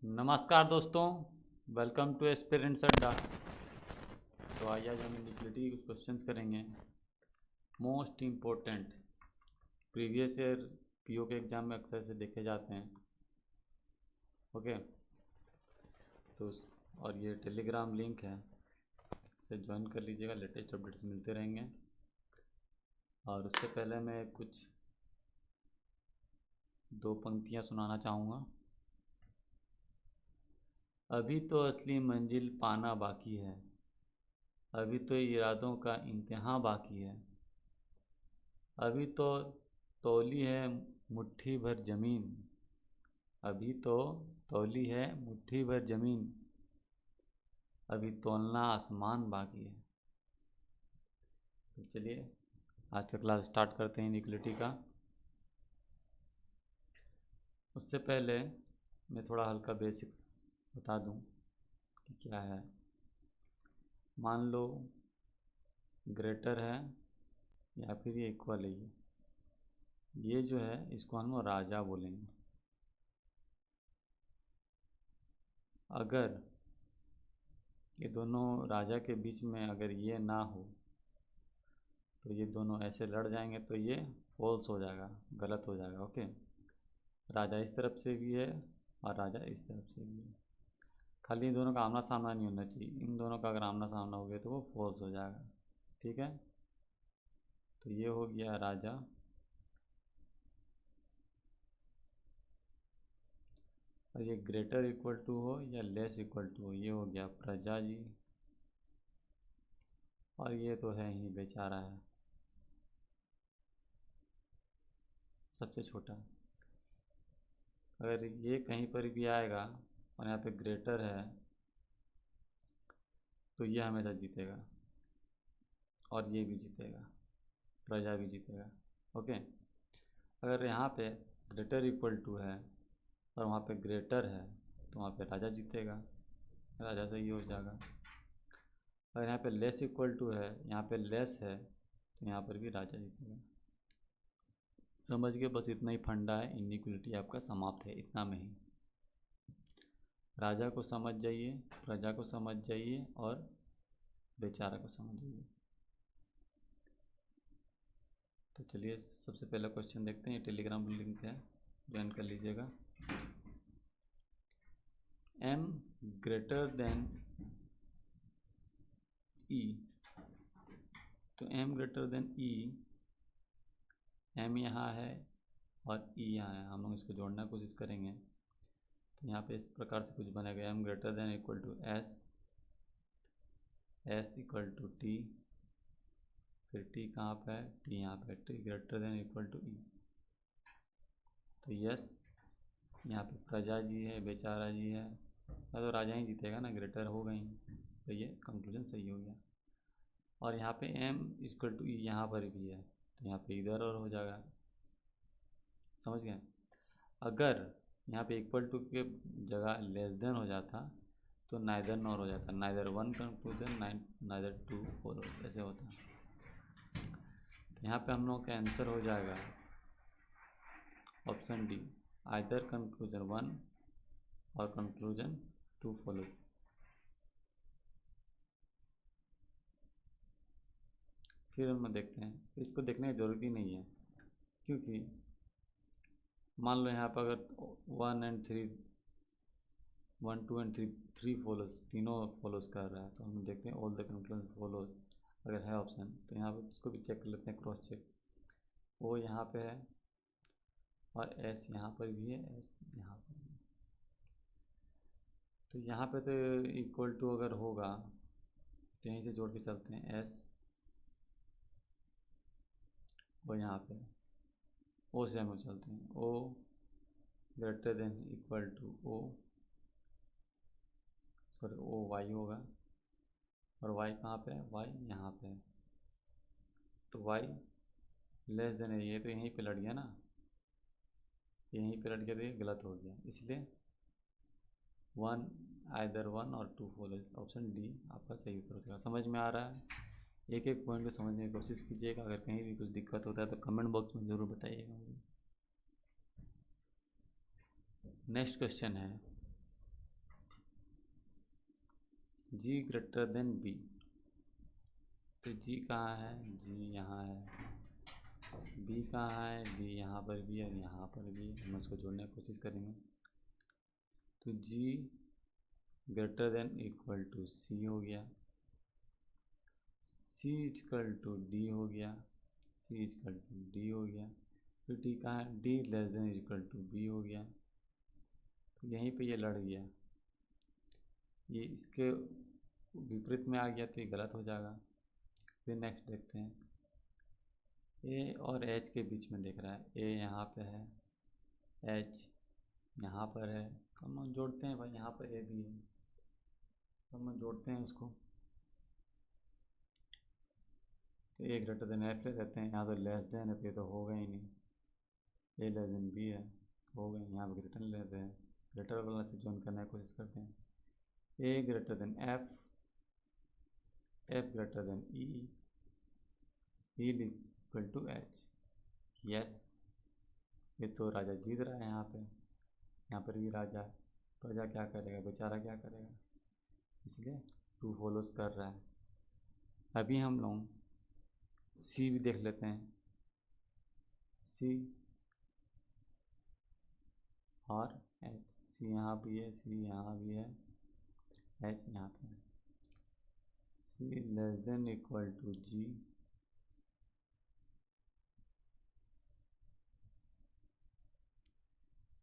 नमस्कार दोस्तों, welcome two aspirants अड्डा। तो आज हम इनिक्वालिटी के कुछ क्वेश्चंस करेंगे। Most important previous year PO के एग्ज़ाम में अक्सर से देखे जाते हैं। ओके, तो और ये टेलीग्राम लिंक है, इसे ज्वाइन कर लीजिएगा, लेटेस्ट अपडेट्स मिलते रहेंगे। और उससे पहले मैं कुछ दो पंक्तियाँ सुनाना चाहूँगा। अभी तो असली मंजिल पाना बाकी है, अभी तो इरादों का इम्तिहान बाकी है, अभी तो तौली है मुट्ठी भर ज़मीन, अभी तो तौली है मुट्ठी भर ज़मीन, अभी तौलना आसमान बाकी है। तो चलिए आज का क्लास स्टार्ट करते हैं इनिक्वालिटी का। उससे पहले मैं थोड़ा हल्का बेसिक्स बता दूं कि क्या है। मान लो ग्रेटर है या फिर ये इक्वल है, ये जो है इसको हम राजा बोलेंगे। अगर ये दोनों राजा के बीच में अगर ये ना हो तो ये दोनों ऐसे लड़ जाएंगे, तो ये फॉल्स हो जाएगा, गलत हो जाएगा। ओके, राजा इस तरफ से भी है और राजा इस तरफ से भी है। खाली इन दोनों का आमना सामना नहीं होना चाहिए, इन दोनों का अगर आमना सामना हो गया तो वो फॉल्स हो जाएगा। ठीक है, तो ये हो गया राजा, और ये ग्रेटर इक्वल टू हो या लेस इक्वल टू हो, ये हो गया प्रजा जी, और ये तो है ही बेचारा है, सबसे छोटा। अगर ये कहीं पर भी आएगा और यहाँ पे ग्रेटर है तो ये हमेशा जीतेगा और ये भी जीतेगा, प्रजा भी जीतेगा। ओके, अगर यहाँ पे ग्रेटर इक्वल टू है और वहाँ पे ग्रेटर है तो वहाँ पे राजा जीतेगा, राजा सही हो जाएगा। अगर यहाँ पे लेस इक्वल टू है, यहाँ पे लेस है, तो यहाँ पर भी राजा जीतेगा। समझ के बस इतना ही फंडा है, इनिक्वालिटी आपका समाप्त है इतना में ही। राजा को समझ जाइए, प्रजा को समझ जाइए और बेचारा को समझ जाइए। तो चलिए सबसे पहला क्वेश्चन देखते हैं, टेलीग्राम लिंक है, ज्वाइन कर लीजिएगा। m ग्रेटर देन e, तो m greater then e, m यहाँ है और e यहाँ है, हम लोग इसको जोड़ने की कोशिश करेंगे। तो यहाँ पे इस प्रकार से कुछ बनेगा, m greater than equal to s, s equal to t, फिर t कहाँ पे है, t यहाँ पे, t greater than equal to e। तो यस, यहाँ पे प्रजा जी है, बेचारा जी है, तो राजा ही जीतेगा ना, ग्रेटर होगा ही, तो ये कंक्लूजन सही हो गया। और यहाँ पे m इक्वल टू e यहाँ पर भी है, तो यहाँ पे इधर और हो जाएगा, समझ गए। अगर यहाँ पे इक्वल टू के जगह लेस देन हो जाता तो नाइदर नॉर हो जाता, neither one conclusion neither two four ऐसे होता। तो यहाँ पे हम लोग का आंसर हो जाएगा option D, either conclusion one और कंक्लूजन टू फॉलोज। फिर हम देखते हैं, इसको देखने की ज़रूरत ही नहीं है, क्योंकि मान लो यहाँ पर अगर one and three, one two and three follows, तीनों फॉलोज कर रहा है, तो हम देखते हैं ऑल द कंक्लूजन फॉलोज अगर है ऑप्शन, तो यहाँ पर इसको भी चेक कर लेते हैं, क्रॉस चेक। ओ यहाँ पे है और एस यहाँ पर भी है, एस यहाँ पर भी है। तो यहाँ पे तो इक्वल टू अगर होगा तो यहीं से जोड़ के चलते हैं, एस वो यहाँ पे ओ से हम चलते हैं, O greater than equal to O, sorry O Y होगा, और वाई कहाँ पे है, वाई यहाँ पे है, तो वाई लेस देन है, ये तो यहीं पे लड़ गया ना, यहीं पे लड़ गया तो ये गलत हो गया, इसलिए वन, आइदर वन और टू फॉलो, ऑप्शन डी आपका सही उत्तर होगा। समझ में आ रहा है? एक एक पॉइंट को समझने की कोशिश कीजिएगा, अगर कहीं भी कुछ दिक्कत होता है तो कमेंट बॉक्स में ज़रूर बताइएगा मुझे। नेक्स्ट क्वेश्चन है, जी ग्रेटर देन बी, तो जी कहाँ है, जी यहाँ है, बी कहाँ है, बी यहाँ पर भी है, यहाँ पर भी है। हम उसको जोड़ने की कोशिश करेंगे। तो जी ग्रेटर देन इक्वल टू सी हो गया, सी इक्वल टू डी हो गया, सी इक्वल टू डी हो गया। तो डी कहाँ है, D less than equal to B हो गया। तो यहीं पे ये लड़ गया, ये इसके विपरीत में आ गया तो ये गलत हो जाएगा। फिर नेक्स्ट देखते हैं, ए और एच के बीच में देख रहा है, ए यहाँ पे है, एच यहाँ पर है, हम लोग जोड़ते हैं भाई, यहाँ पर ए भी है, हम लोग जोड़ते हैं उसको। तो ए ग्रेटर देन एफ ले लेते हैं, यहाँ तो लेस देन है तो ये तो होगा ही नहीं, ए लेस देन बी है, हो गए। यहाँ पर ग्रेटर लेते हैं, ग्रेटर वाला से जोन करने की कोशिश करते हैं। A greater than F, F greater than E, E equal to H. Yes, ये तो राजा जीत रहा है यहाँ पे, यहाँ पर भी राजा है। प्रजा क्या करेगा, बेचारा क्या करेगा, इसलिए टू फॉलोज कर रहा है। अभी हम लोग सी भी देख लेते हैं, सी और एच, सी यहाँ भी है, सी यहाँ भी है, एच यहाँ पे है। सी लेस देन इक्वल टू जी,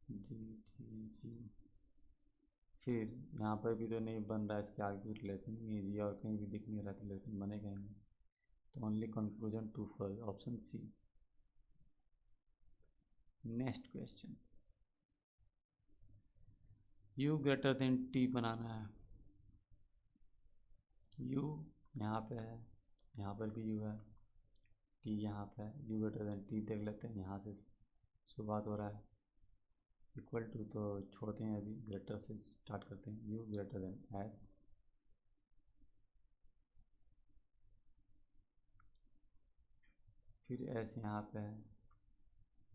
जी जी जी। फिर यहाँ पर भी तो नहीं बन रहा है, इसके आगे भी रिलेशन नहीं है, जी और कहीं भी दिख नहीं रहा, तो रिलेशन बनेगा ही नहीं। तो only conclusion two for option C. Next question, U greater than T बनाना है। यू यहाँ पे है, यहाँ पर भी यू है, टी यहाँ पे है, यू ग्रेटर देन टी देख लेते हैं, यहाँ से शुरुआत हो रहा है। इक्वल टू तो छोड़ते हैं, अभी ग्रेटर से स्टार्ट करते हैं। यू ग्रेटर देन एस, फिर एस यहाँ पे है,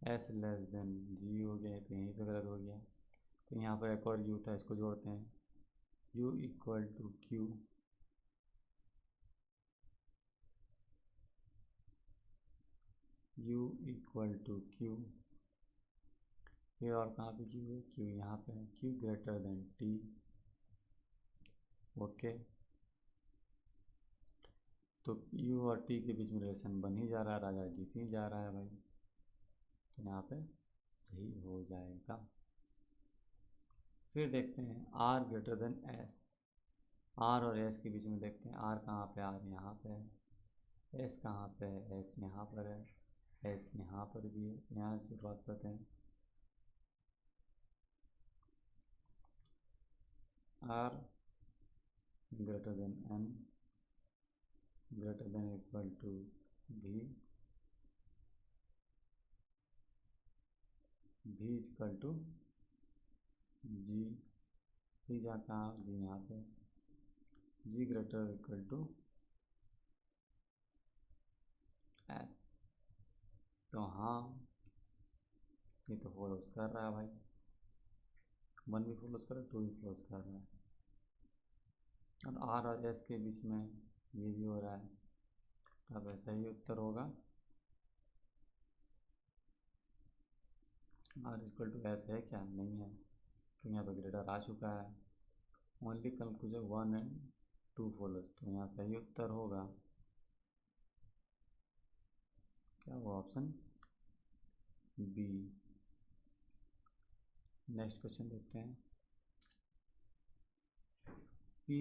एस लेस देन जी हो गया, तो यहीं पे गलत हो गया। तो यहाँ पर एक और यू था, इसको जोड़ते हैं, U equal to Q, U equal to Q. फिर और कहाँ पे क्यू है, क्यू यहाँ पे है, Q greater than T. Okay, तो यू और टी के बीच में रिलेशन बन ही जा रहा है, राजा जीत ही जा रहा है भाई, तो यहाँ पे सही हो जाएगा। फिर देखते हैं R greater than S, R और एस के बीच में देखते हैं, आर कहाँ पे, आर यहाँ पे है, एस कहाँ पे है, एस यहाँ पर है, एस यहाँ पर भी है। यहाँ से शुरुआत करते हैं, R greater than N greater than equal to B, B equal to जी, जी जहाँ कहाँ, जी यहाँ पे, जी ग्रेटर इक्वल टू एस। तो हाँ, ये तो फॉलोज कर रहा है भाई, वन भी फॉलोज कर रहा है, टू भी फॉलोज कर रहा है, और आर और एस के बीच में ये भी हो रहा है। तब सही उत्तर होगा आर इक्वल टू एस है क्या, नहीं है, तो यहाँ पर ग्रेटर आ चुका है। Only conclusion one and two follows, तो यहाँ सही उत्तर होगा क्या, वो ऑप्शन बी। नेक्स्ट क्वेश्चन देखते हैं, P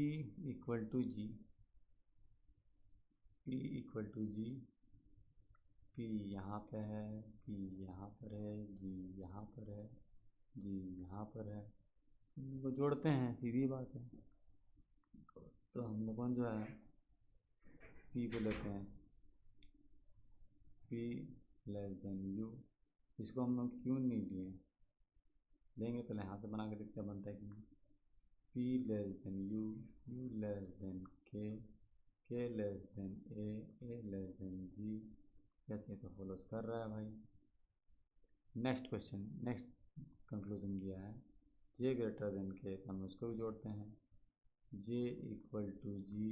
equal to G, P equal to G, P यहाँ पे है, P यहाँ पर है, G यहाँ पर है, G यहाँ पर है, इनको जोड़ते हैं, सीधी बात है। तो हम लोगों जो है P को लेते हैं, P लेस देन U, इसको हम लोग क्यों नहीं लिए, लेंगे पहले यहाँ से बना के देखते हैं बनता है कि नहीं। P less than U, U less than K, K less than A, A less than G। ऐसे तो फॉलोज कर रहा है भाई। नेक्स्ट क्वेश्चन, नेक्स्ट कंक्लूजन दिया है J ग्रेटर देन K, तो हम उसको भी जोड़ते हैं, J equal to G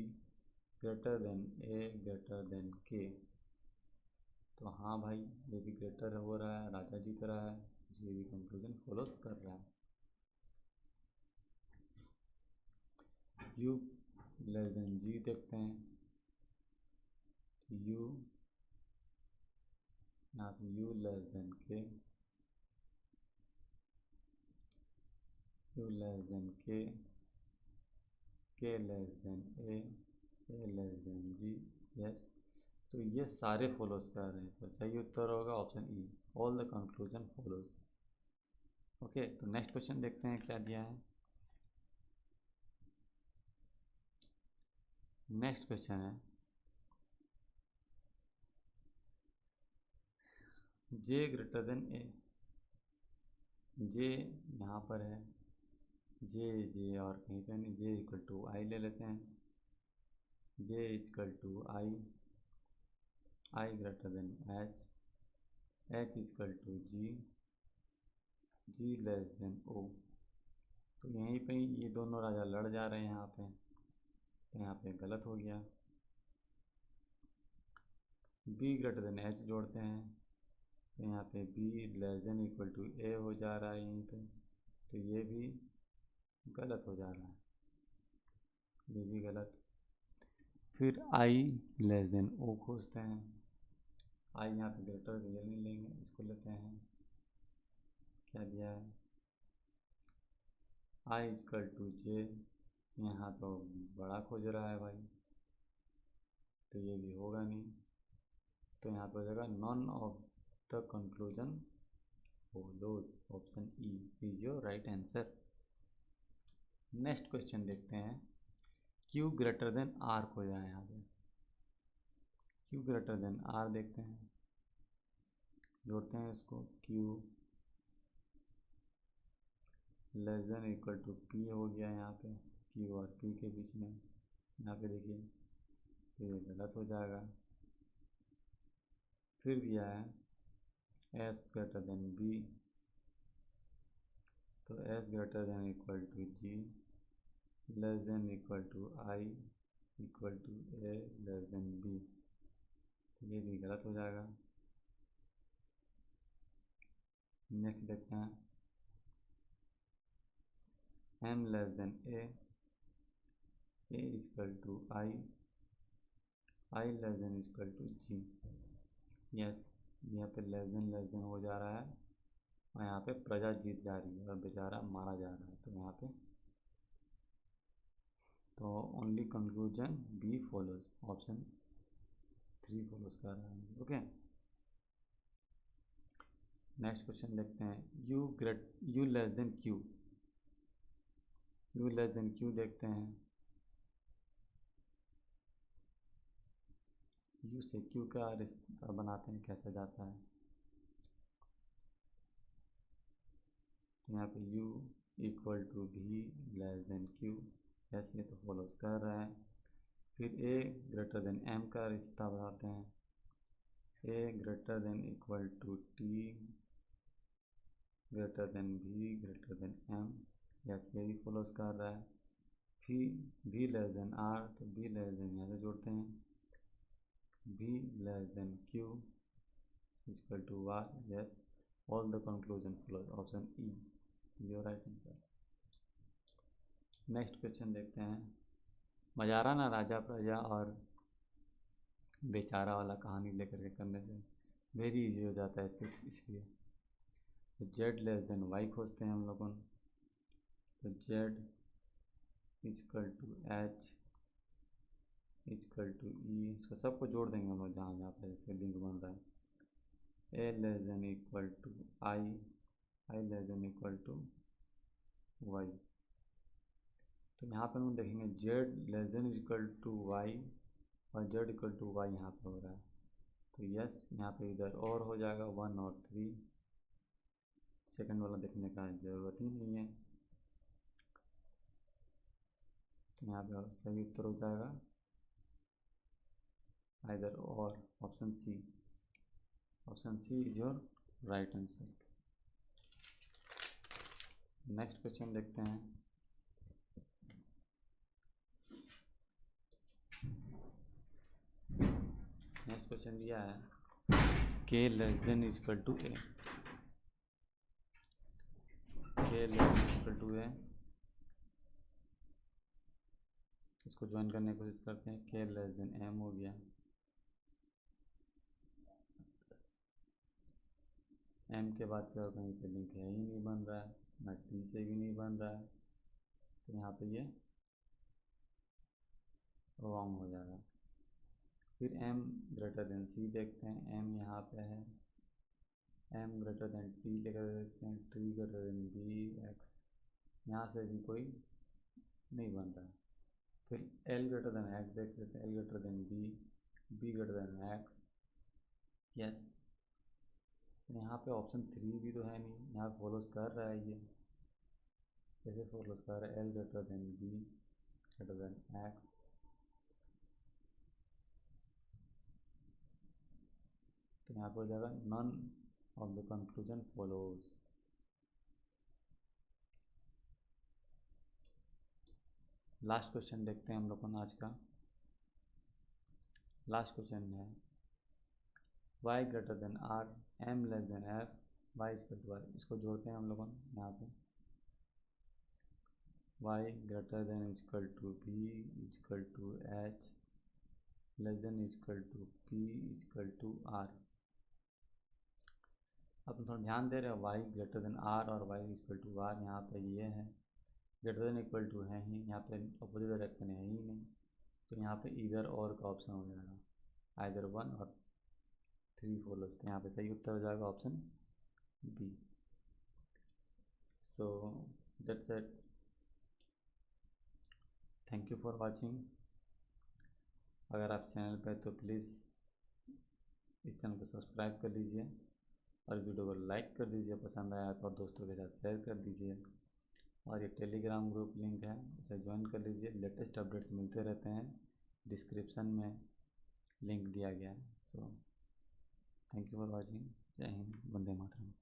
greater than A greater than K. तो हाँ भाई, ये भी ग्रेटर हो रहा है, राजा जीत रहा है, ये भी कंक्लूजन फॉलोस कर रहा है। यू लेस देन जी देखते हैं, यू यहाँ से यू लेस देन के, यू लेस देन के लेस देन ए लेस देन जी। यस, तो ये सारे फॉलोज कर रहे हैं, तो सही उत्तर होगा option E, all the conclusion follows. Okay, तो नेक्स्ट क्वेश्चन देखते हैं क्या दिया है। नेक्स्ट क्वेश्चन है जे ग्रेटर देन ए। जे यहाँ पर है, जे और कहीं पे नहीं, जे इक्वल टू आई ले लेते हैं, J equal to I greater than H equal to G less than O. तो यहीं पे ये दोनों राजा लड़ जा रहे हैं यहाँ पे, तो यहाँ पे गलत हो गया। बी ग्रेटर देन एच जोड़ते हैं, तो यहाँ पे B less than equal to A हो जा रहा है यहीं पे, तो ये भी गलत हो जा रहा है, ये भी गलत। फिर आई लेस देन ओ खोजते हैं, आई यहाँ पे ग्रेटर रियल नहीं लेंगे, इसको लेते हैं, क्या दिया है आई इक्वल टू जे, यहाँ तो बड़ा खोज रहा है भाई, तो ये भी होगा नहीं, तो यहाँ पे हो जाएगा none of the conclusion follows, option E is your right answer. Next question देखते हैं, क्यू ग्रेटर देन आर खोजा है यहाँ पे, क्यू ग्रेटर देन आर देखते हैं, जोड़ते हैं इसको, Q less than equal to P हो गया यहाँ पे, क्यू और पी के बीच में, यहाँ पे देखिए, तो ये गलत हो जाएगा। फिर दिया है एस ग्रेटर देन बी, तो S greater than equal to G less than equal to I equal to A less than B, तो ये भी गलत हो जाएगा। नेक्स्ट देखते हैं M less than A equal to I less than equal to G. Yes, यहाँ पे लेस देन हो जा रहा है, और यहाँ पे प्रजा जीत जा रही है और बेचारा मारा जा रहा है, तो यहाँ पे तो only conclusion B follows, option 3 follows कर रहा है। ओके, नेक्स्ट क्वेश्चन देखते हैं, U less than Q, U less than Q देखते हैं, यू से क्यू का रिश्ता बनाते हैं, कैसे जाता है, तो यहाँ पे यू इक्वल टू भी लेस देन क्यू, ऐसे तो फॉलोज कर रहा है। फिर ए ग्रेटर देन एम का रिश्ता बनाते हैं, A greater than equal to T greater than B greater than M, yes ये भी फॉलोज कर रहा है। फिर भी लेस देन आर, तो भी लेस देन यहाँ से जोड़ते हैं, B less than Q equal to R, yes all the conclusion follows, option E your right answer. Next question देखते हैं, मजा आ रहा ना राजा प्रजा और बेचारा वाला कहानी लेकर के करने से, वेरी इजी हो जाता है इसके, इसलिए तो जेड लेस देन वाई खोजते हैं हम लोगों, तो Z equal to H equal to E, इसको सबको जोड़ देंगे हम लोग जहाँ जहाँ पर इसके लिंक बन रहा है। A less than equal to I less than equal to Y, तो यहाँ पर हम देखेंगे Z less than equal to Y और जेड इक्वल टू वाई यहाँ पर हो रहा है, तो यस यहाँ पे इधर और हो जाएगा 1 और 3, सेकंड वाला देखने का ज़रूरत ही नहीं है, तो यहाँ पे सही उत्तर हो जाएगा either or, option C is your right answer. Next question देखते हैं, दिया है K less than equal to A, K less than equal to A, इसको ज्वाइन करने की कोशिश करते हैं। के लेस देन एम हो गया, एम के बाद क्या कहीं पे लिंक है ही नहीं बन रहा है, ना टी से भी नहीं बन रहा है, तो यहाँ पे ये रॉन्ग हो जाएगा। फिर m ग्रेटर देन सी देखते हैं, m यहाँ पे है, m ग्रेटर देन t लेकर देखते हैं, t greater than B X, यहाँ से भी कोई नहीं बन रहा है। फिर l ग्रेटर देन x देख लेते हैं, l greater than b, b greater than x, yes. यहाँ पे ऑप्शन 3 भी तो है नहीं, यहाँ फॉलोज कर रहा है, ये कैसे फॉलोज कर रहा है, l greater than b greater than x, तो यहाँ पर हो जाएगा none of the conclusion follows. Last question देखते हैं हम लोग आज का। लास्ट क्वेश्चन है y greater than r, m less than f, y equal to r। इसको जोड़ते हैं हम लोग यहाँ से, y greater than equal to b equal to h less than equal to p equal to r। अब थोड़ा ध्यान दे रहे हो, y ग्रेटर देन r और y इक्वल टू r, यहाँ पे ये है, ग्रेटर देन इक्वल टू है ही, यहाँ पे अपोजिट डायरेक्शन है ही नहीं, तो यहाँ पे इधर और का ऑप्शन हो जाएगा, आइदर 1 और 3 फॉलोज, तो यहाँ पे सही उत्तर हो जाएगा option B. So that's it, thank you for watching. अगर आप चैनल पे तो प्लीज़ इस चैनल को सब्सक्राइब कर लीजिए और वीडियो को लाइक कर दीजिए, पसंद आया तो, और दोस्तों के साथ शेयर कर दीजिए। और ये टेलीग्राम ग्रुप लिंक है, उसे ज्वाइन कर लीजिए, लेटेस्ट अपडेट्स मिलते रहते हैं, डिस्क्रिप्शन में लिंक दिया गया है। So thank you for watching, जय हिंद, वंदे मातरम।